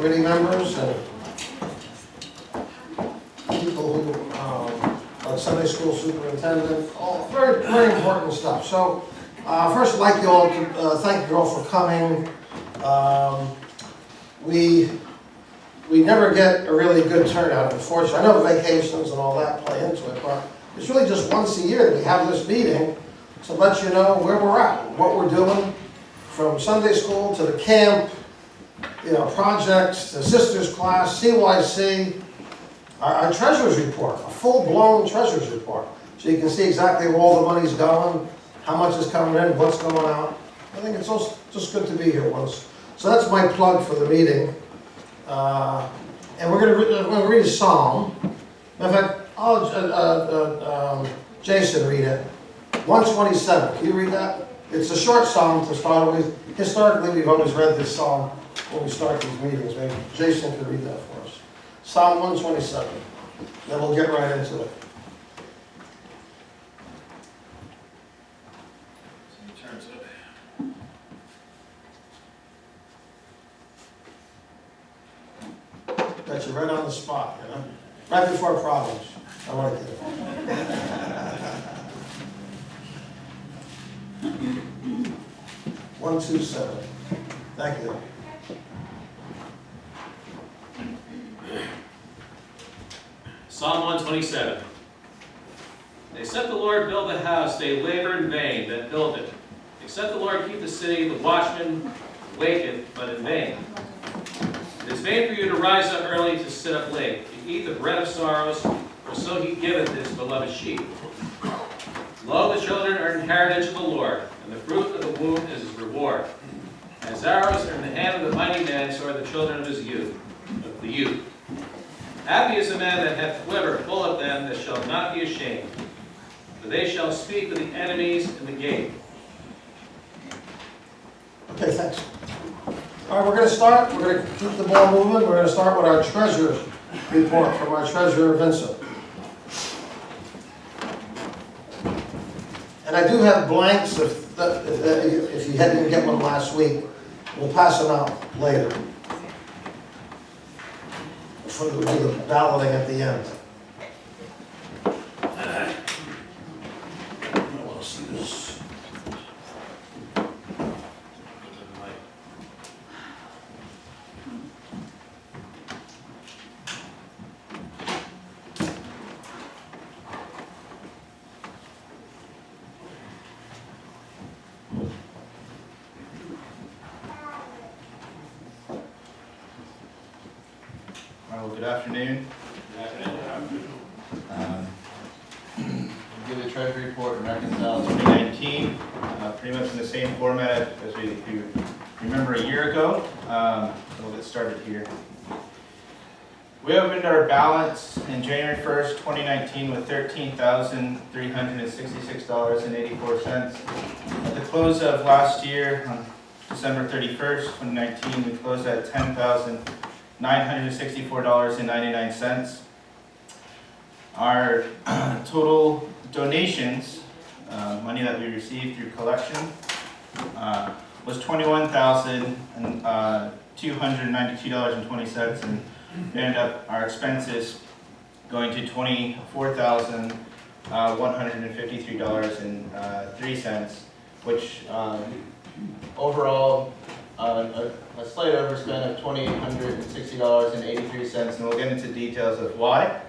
committee members and people who, like Sunday school superintendent, all very, very important stuff. So, first I'd like you all to, thank you all for coming. We never get a really good turnout, unfortunately. I know vacations and all that play into it, but it's really just once a year that we have this meeting to let you know where we're at, what we're doing, from Sunday school to the camp, you know, projects, the sisters class, CYC, our treasurer's report, a full-blown treasurer's report. So you can see exactly where all the money's going, how much is coming in, what's going out. I think it's also just good to be here once. So that's my plug for the meeting. And we're going to read a psalm. In fact, I'll Jason read it. 127. Can you read that? It's a short psalm to start with. Historically, we've always read this psalm when we start these meetings. Maybe Jason could read that for us. Psalm 127. Then we'll get right into it. Got you right on the spot, you know? Right before problems. I like it. 127. Thank you. Psalm 127. Except the Lord build the house, they labor in vain that build it. Except the Lord keep the city, the watchman waketh, but in vain. It is vain for you to rise up early, to sit up late, to eat the bread of sorrows, for so he giveth his beloved sheep. Lo, the children are an heritage of the Lord, and the fruit of the womb is his reward. As arrows are in the hand of the mighty man, so are the children of his youth, of the youth. Happy is the man that hath quiver full of them, that shall not be ashamed. For they shall speak of the enemies in the gate. Okay, thanks. All right, we're going to start. We're going to keep the ball moving. We're going to start with our treasurer's report from our treasurer, Vincent. And I do have blanks if you didn't get one last week. We'll pass them out later. We'll do the balloting at the end. I want to see this. Well, good afternoon. We'll give the Treasury Report and reconcile 2019, pretty much in the same format as if you remember a year ago. So we'll get started here. We opened our balance in January 1st, 2019 with $13,366.84. At the close of last year, on December 31st, 2019, we closed at $10,964.99. Our total donations, money that we received through collection, was $21,292.20, and we ended up our expenses going to $24,153.03, which overall a slight overspend of $2,860.83, and we'll get into details of why.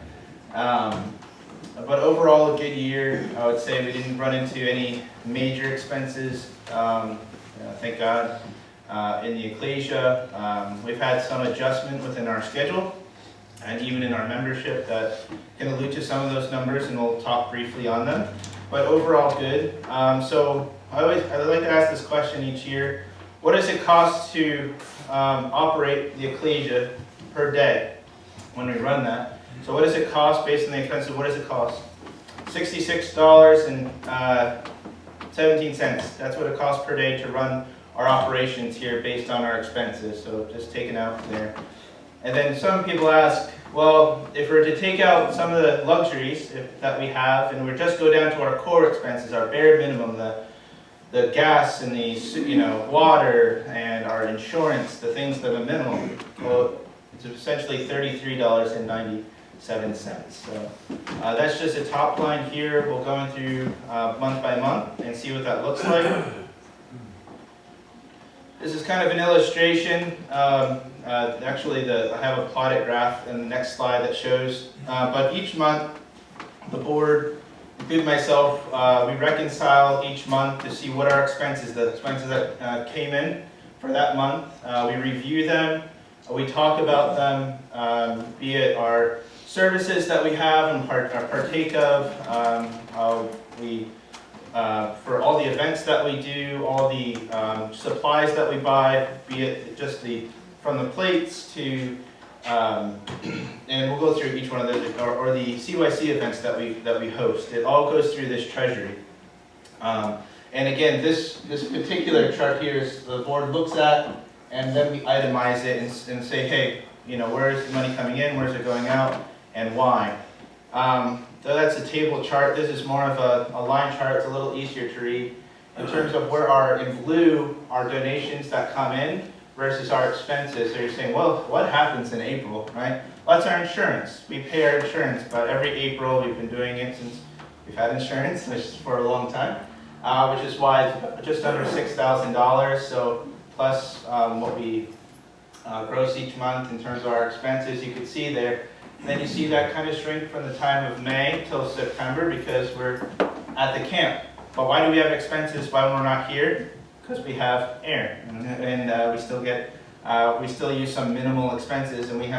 But overall, a good year. I would say we didn't run into any major expenses, thank God. In the ecclesia, we've had some adjustment within our schedule and even in our membership that can allude to some of those numbers, and we'll talk briefly on them. But overall, good. So I like to ask this question each year. What does it cost to operate the ecclesia per day when we run that? So what does it cost based on the expenses? What does it cost? $66.17. That's what it costs per day to run our operations here based on our expenses. So just taken out there. And then some people ask, well, if we're to take out some of the luxuries that we have, and we just go down to our core expenses, our bare minimum, the gas and the water and our insurance, the things that are minimum. Well, essentially $33.97. So that's just a top line here. We'll go in through month by month and see what that looks like. This is kind of an illustration. Actually, I have a plotted graph in the next slide that shows, but each month, the board, including myself, we reconcile each month to see what our expenses, the expenses that came in for that month. We review them, we talk about them, be it our services that we have and partake of, for all the events that we do, all the supplies that we buy, be it just from the plates to, and we'll go through each one of those, or the CYC events that we host. It all goes through this treasury. And again, this particular chart here is the board looks at, and then we itemize it and say, hey, where is the money coming in, where is it going out, and why. So that's a table chart. This is more of a line chart. It's a little easier to read in terms of where in blue, our donations that come in versus our expenses. So you're saying, well, what happens in April, right? Well, that's our insurance. We pay our insurance, but every April, we've been doing it since we've had insurance, which is for a long time, which is why it's just under $6,000. So plus what we gross each month in terms of our expenses, you can see there. And then you see that kind of shrink from the time of May till September because we're at the camp. But why do we have expenses when we're not here? Because we have air, and we still use some minimal expenses, and we have